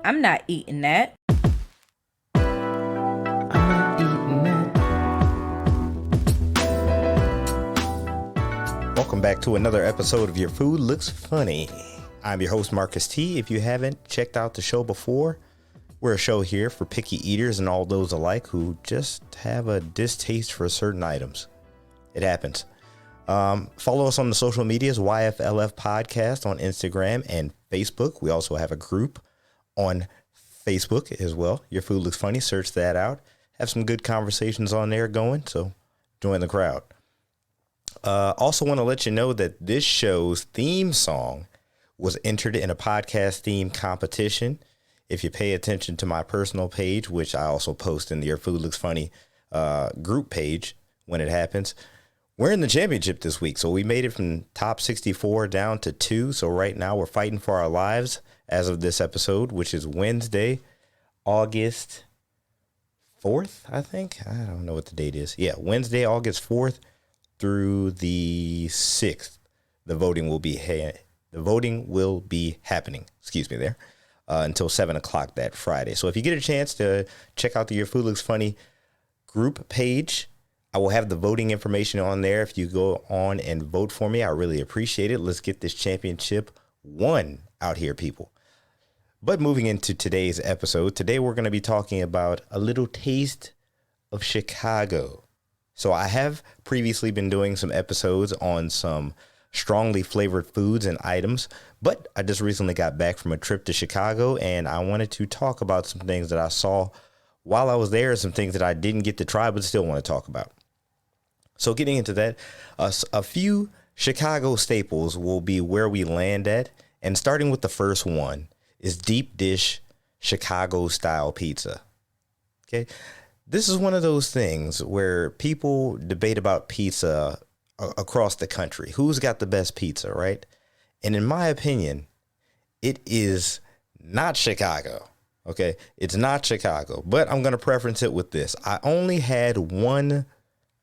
I'm not eating that. I'm not eating that. Welcome back to another episode of Your Food Looks Funny. I'm your host, Marcus T. If you haven't checked out the show before, we're a show here for picky eaters and all those alike who just have a distaste for certain items. It happens. Follow us on the social medias, YFLF Podcast on Instagram and Facebook. We also have a group on Facebook as well. Your Food Looks Funny. Search that out. Have some good conversations on there going, so join the crowd. Also want to let you know that this show's theme song was entered in a podcast theme competition. If you pay attention to my personal page, which I also post in the Your Food Looks Funny group page when it happens, we're in the championship this week. So we made it from top 64 down to 2. So right now we're fighting for our lives as of this episode, which is Wednesday, August 4th, I think. I don't know what the date is. Yeah, Wednesday, August 4th through the 6th. The voting will be happening. Excuse me there. Until 7 o'clock that Friday. So if you get a chance to check out the Your Food Looks Funny group page, I will have the voting information on there. If you go on and vote for me, I really appreciate it. Let's get this championship won out here, people. But moving into today's episode, today we're going to be talking about a little taste of Chicago. So I have previously been doing some episodes on some strongly flavored foods and items, but I just recently got back from a trip to Chicago and I wanted to talk about some things that I saw while I was there, some things that I didn't get to try but still want to talk about. So getting into that, a few Chicago staples will be where we land at, and starting with the first one is deep dish Chicago style pizza. Okay, this is one of those things where people debate about pizza across the country. Who's got the best pizza, right? And in my opinion, it is not Chicago. Okay, it's not Chicago, but I'm going to preference it with this. I only had one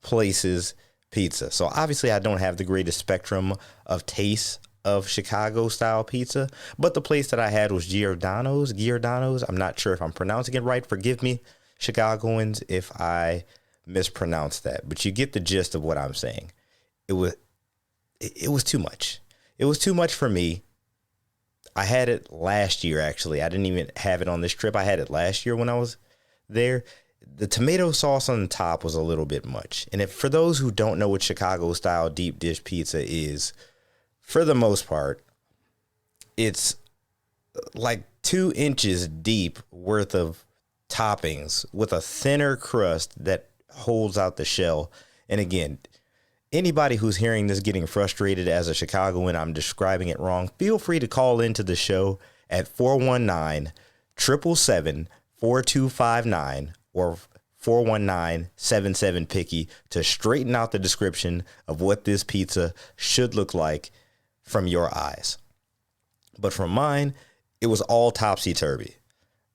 place's pizza. So obviously I don't have the greatest spectrum of taste of Chicago style pizza, but the place that I had was Giordano's. I'm not sure if I'm pronouncing it right. Forgive me, Chicagoans, if I mispronounce that, but you get the gist of what I'm saying. It was too much. It was too much for me. I had it last year, actually. I didn't even have it on this trip. I had it last year when I was there. The tomato sauce on the top was a little bit much. And for those who don't know what Chicago style deep dish pizza is, for the most part, it's like 2 inches deep worth of toppings with a thinner crust that holds out the shell. And again, anybody who's hearing this getting frustrated as a Chicagoan, I'm describing it wrong, feel free to call into the show at 419-777-4259 or 419-77-PICKY to straighten out the description of what this pizza should look like from your eyes. But from mine, it was all topsy-turvy.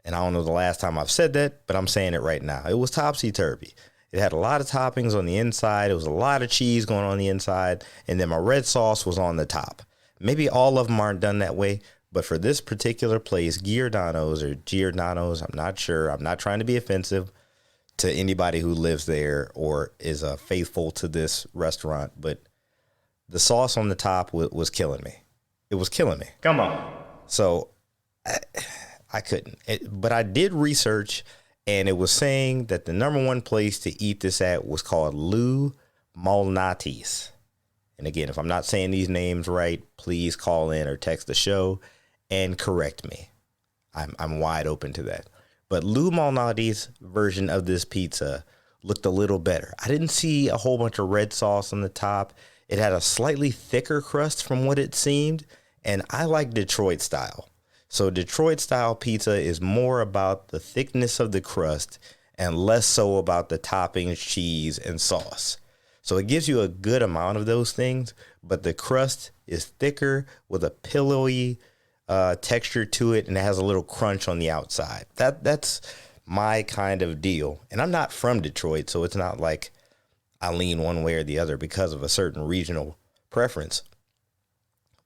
And I don't know the last time I've said that, but I'm saying it right now. It was topsy-turvy. It had a lot of toppings on the inside. It was a lot of cheese going on the inside. And then my red sauce was on the top. Maybe all of them aren't done that way. But for this particular place, Giordano's, I'm not sure. I'm not trying to be offensive to anybody who lives there or is faithful to this restaurant. But the sauce on the top was killing me. It was killing me. Come on. So I couldn't. But I did research. And it was saying that the number one place to eat this at was called Lou Malnati's. And again, if I'm not saying these names right, please call in or text the show and correct me. I'm wide open to that. But Lou Malnati's version of this pizza looked a little better. I didn't see a whole bunch of red sauce on the top. It had a slightly thicker crust from what it seemed. And I like Detroit style. So Detroit style pizza is more about the thickness of the crust and less so about the toppings, cheese, and sauce. So it gives you a good amount of those things, but the crust is thicker with a pillowy texture to it, and it has a little crunch on the outside. That's my kind of deal. And I'm not from Detroit, so it's not like I lean one way or the other because of a certain regional preference.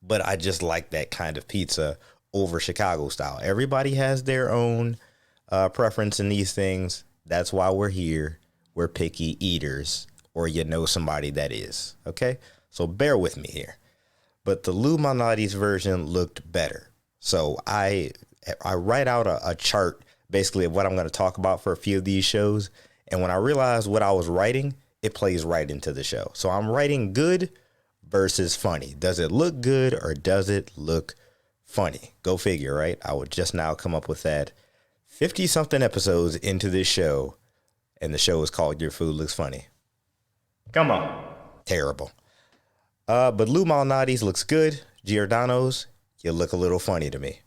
But I just like that kind of pizza over Chicago style. Everybody has their own preference in these things. That's why we're here. We're picky eaters, or you know somebody that is. Okay, so bear with me here. But the Lou Malnati's version looked better. So I write out a chart basically of what I'm going to talk about for a few of these shows. And when I realized what I was writing, it plays right into the show. So I'm writing good versus funny. Does it look good or does it look funny? Go figure, right? I would just now come up with that 50 something episodes into this show. And the show is called Your Food Looks Funny. Come on. Terrible. But Lou Malnati's looks good. Giordano's, you look a little funny to me.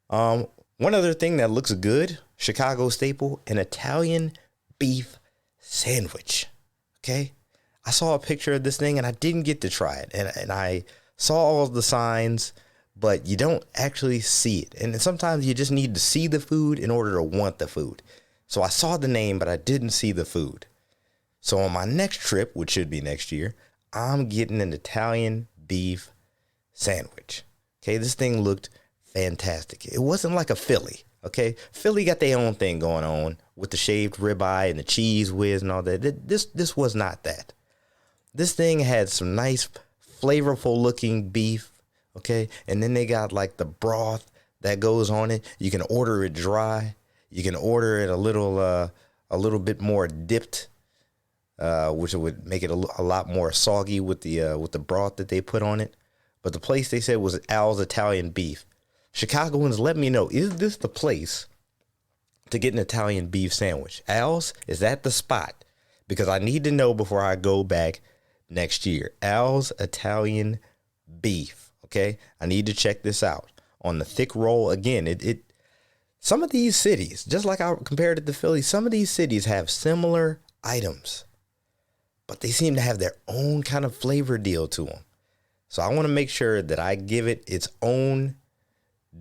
One other thing that looks good, Chicago staple, an Italian beef sandwich. Okay. I saw a picture of this thing and I didn't get to try it. And I saw all the signs, but you don't actually see it. And sometimes you just need to see the food in order to want the food. So I saw the name, but I didn't see the food. So on my next trip, which should be next year, I'm getting an Italian beef sandwich. Okay, this thing looked fantastic. It wasn't like a Philly. Okay, Philly got their own thing going on with the shaved ribeye and the cheese whiz and all that. This was not that. This thing had some nice, flavorful looking beef. Okay, and then they got like the broth that goes on it. You can order it dry. You can order it a little bit more dipped, which would make it a lot more soggy with the broth that they put on it. But the place they said was Al's Italian Beef. Chicagoans, let me know, is this the place to get an Italian beef sandwich? Al's, is that the spot? Because I need to know before I go back next year. Al's Italian Beef. Okay, I need to check this out on the thick roll again. Some of these cities, just like I compared it to Philly, some of these cities have similar items, but they seem to have their own kind of flavor deal to them. So I want to make sure that I give it its own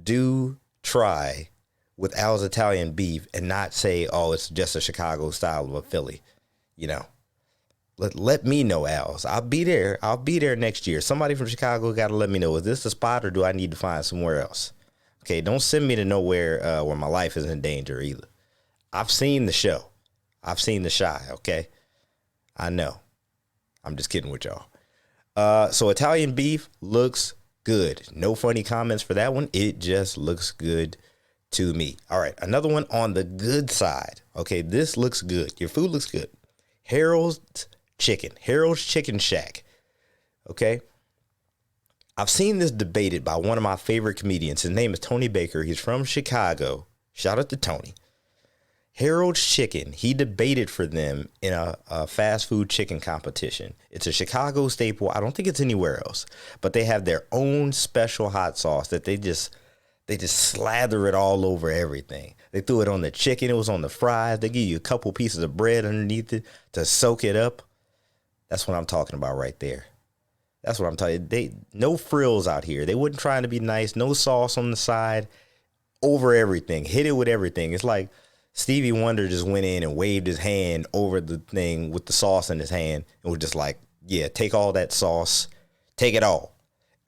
due try with Al's Italian Beef and not say, oh, it's just a Chicago style of a Philly. You know, let me know, Al's. I'll be there. I'll be there next year. Somebody from Chicago got to let me know, is this the spot or do I need to find somewhere else? Okay, don't send me to nowhere where my life is in danger either. I've seen the show. I've seen The Chi, okay? I know. I'm just kidding with y'all. So Italian beef looks good. No funny comments for that one. It just looks good to me. All right, another one on the good side. Okay, this looks good. Your food looks good. Harold's Chicken Shack. Okay? I've seen this debated by one of my favorite comedians. His name is Tony Baker. He's from Chicago. Shout out to Tony. Harold's Chicken, he debated for them in a fast food chicken competition. It's a Chicago staple. I don't think it's anywhere else, but they have their own special hot sauce that they just slather it all over everything. They threw it on the chicken. It was on the fries. They give you a couple pieces of bread underneath it to soak it up. That's what I'm talking about right there. That's what I'm talking. No frills out here. They wasn't trying to be nice. No sauce on the side. Over everything. Hit it with everything. It's like Stevie Wonder just went in and waved his hand over the thing with the sauce in his hand and was just like, yeah, take all that sauce. Take it all.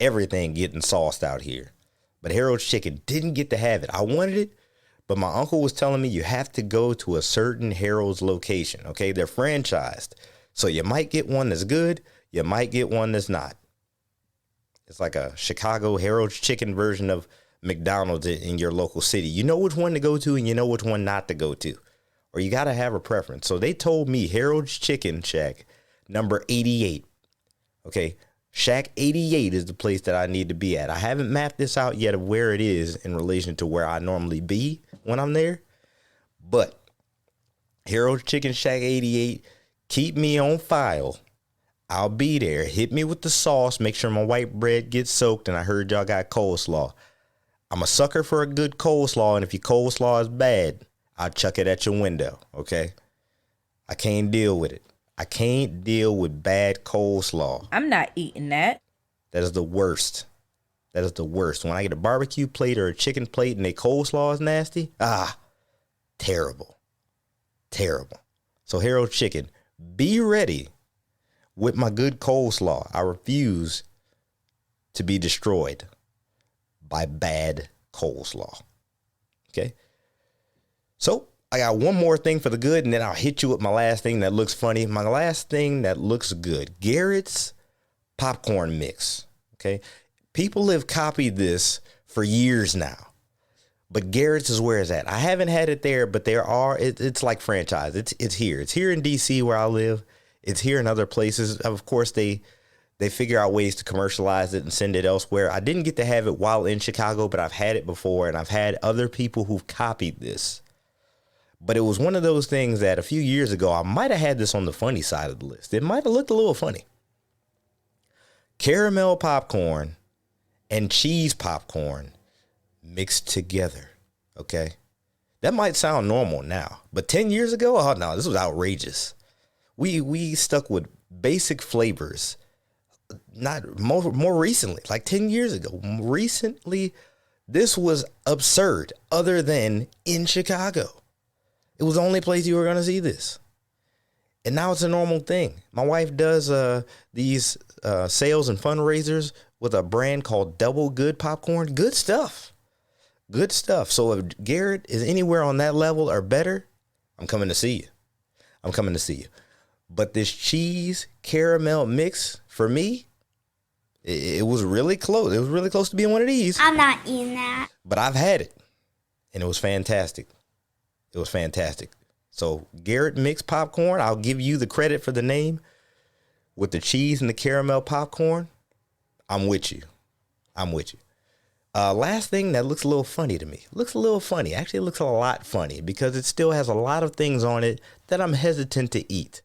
Everything getting sauced out here. But Harold's Chicken didn't get to have it. I wanted it, but my uncle was telling me you have to go to a certain Harold's location. Okay, they're franchised. So you might get one that's good. You might get one that's not. It's like a Chicago Harold's Chicken version of McDonald's in your local city. You know which one to go to and you know which one not to go to. Or you got to have a preference. So they told me Harold's Chicken Shack, number 88. Okay, Shack 88 is the place that I need to be at. I haven't mapped this out yet of where it is in relation to where I normally be when I'm there. But Harold's Chicken Shack 88, keep me on file. I'll be there. Hit me with the sauce. Make sure my white bread gets soaked. And I heard y'all got coleslaw. I'm a sucker for a good coleslaw. And if your coleslaw is bad, I'll chuck it at your window. Okay? I can't deal with it. I can't deal with bad coleslaw. I'm not eating that. That is the worst. That is the worst. When I get a barbecue plate or a chicken plate and their coleslaw is nasty, terrible. Terrible. So Harold's Chicken, be ready with my good coleslaw. I refuse to be destroyed by bad coleslaw. Okay. So I got one more thing for the good, and then I'll hit you with my last thing that looks funny. My last thing that looks good, Garrett's popcorn mix. Okay. People have copied this for years now, but Garrett's is where it's at. I haven't had it there, but it's like franchise. It's here. It's here in DC where I live. It's here in other places. Of course, they figure out ways to commercialize it and send it elsewhere. I didn't get to have it while in Chicago, but I've had it before, and I've had other people who've copied this. But it was one of those things that a few years ago, I might have had this on the funny side of the list. It might have looked a little funny. Caramel popcorn and cheese popcorn mixed together. Okay. That might sound normal now, but 10 years ago, oh no, this was outrageous. We stuck with basic flavors. Not more recently, like 10 years ago. Recently, this was absurd other than in Chicago. It was the only place you were going to see this. And now it's a normal thing. My wife does these sales and fundraisers with a brand called Double Good Popcorn. Good stuff. Good stuff. So if Garrett is anywhere on that level or better, I'm coming to see you. I'm coming to see you. But this cheese caramel mix, for me, it was really close. It was really close to being one of these. I'm not eating that. But I've had it, and it was fantastic. It was fantastic. So Garrett mixed popcorn, I'll give you the credit for the name. With the cheese and the caramel popcorn, I'm with you. I'm with you. Last thing that looks a little funny to me. Looks a little funny. Actually, it looks a lot funny because it still has a lot of things on it that I'm hesitant to eat.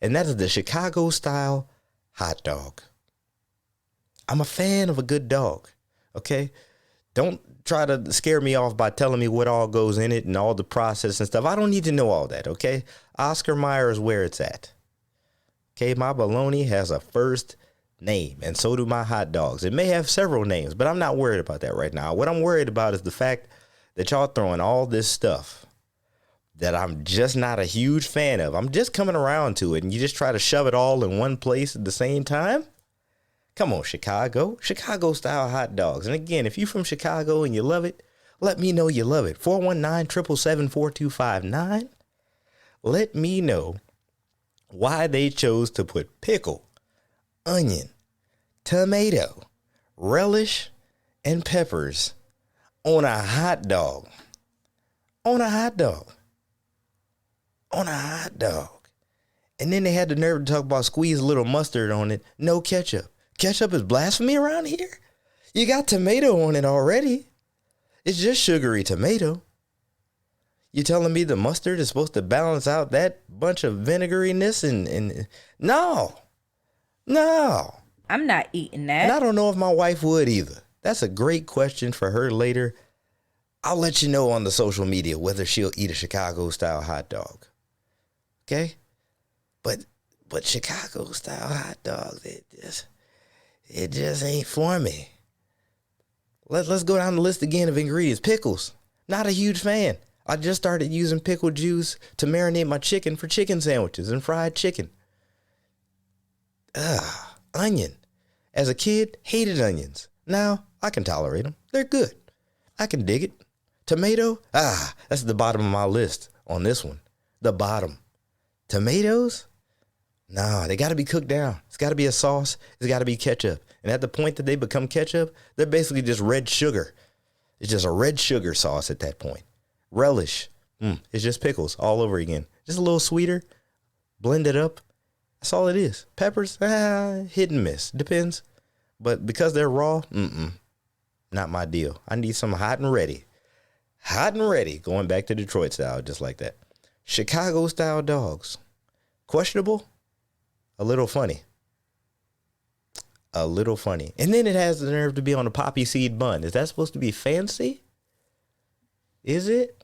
And that is the Chicago style hot dog. I'm a fan of a good dog. Okay. Don't try to scare me off by telling me what all goes in it and all the process and stuff. I don't need to know all that. Okay. Oscar Mayer is where it's at. Okay. My bologna has a first name, and so do my hot dogs. It may have several names, but I'm not worried about that right now. What I'm worried about is the fact that y'all throwing all this stuff that I'm just not a huge fan of. I'm just coming around to it, and you just try to shove it all in one place at the same time. Come on, Chicago style hot dogs. And again, if you're from Chicago and you love it, let me know you love it. 419-777-4259. Let me know why they chose to put pickle, onion, tomato, relish, and peppers on a hot dog. On a hot dog. On a hot dog. And then they had the nerve to talk about squeeze a little mustard on it. No ketchup. Ketchup is blasphemy around here. You got tomato on it already. It's just sugary tomato. You telling me the mustard is supposed to balance out that bunch of vinegariness and no. I'm not eating that. And I don't know if my wife would either. That's a great question for her later. I'll let you know on the social media whether she'll eat a Chicago style hot dog. Okay? But Chicago style hot dogs, it just ain't for me. Let's go down the list again of ingredients. Pickles. Not a huge fan. I just started using pickle juice to marinate my chicken for chicken sandwiches and fried chicken. Onion. As a kid, hated onions. Now, I can tolerate them. They're good. I can dig it. Tomato. That's the bottom of my list on this one. The bottom. Tomatoes? No, they got to be cooked down. It's got to be a sauce. It's got to be ketchup. And at the point that they become ketchup, they're basically just red sugar. It's just a red sugar sauce at that point. Relish. It's just pickles all over again. Just a little sweeter. Blend it up. That's all it is. Peppers, hit and miss. Depends. But because they're raw, not my deal. I need some hot and ready. Hot and ready. Going back to Detroit style, just like that. Chicago style dogs. Questionable. A little funny. A little funny. And then it has the nerve to be on a poppy seed bun. Is that supposed to be fancy? Is it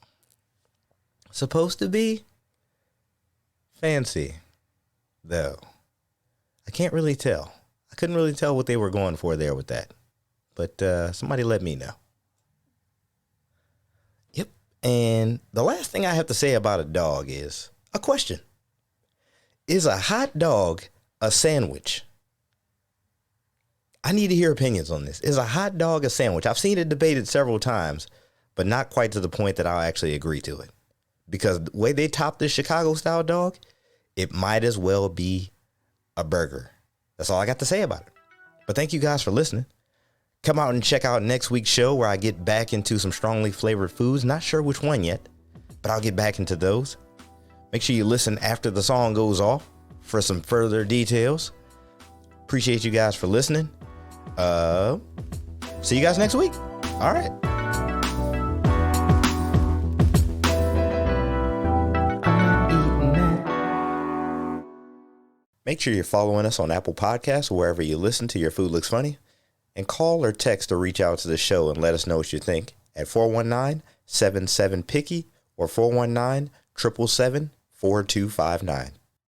supposed to be fancy, though? I can't really tell. I couldn't really tell what they were going for there with that. But somebody let me know. Yep. And the last thing I have to say about a dog is a question. Is a hot dog a sandwich? I need to hear opinions on this. Is a hot dog a sandwich? I've seen it debated several times, but not quite to the point that I'll actually agree to it. Because the way they top this Chicago style dog, it might as well be a burger. That's all I got to say about it. But thank you guys for listening. Come out and check out next week's show where I get back into some strongly flavored foods. Not sure which one yet, but I'll get back into those. Make sure you listen after the song goes off for some further details. Appreciate you guys for listening. See you guys next week. All right. Make sure you're following us on Apple Podcasts or wherever you listen to Your Food Looks Funny. And call or text or reach out to the show and let us know what you think at 419-77-PICKY or 419-777-4259.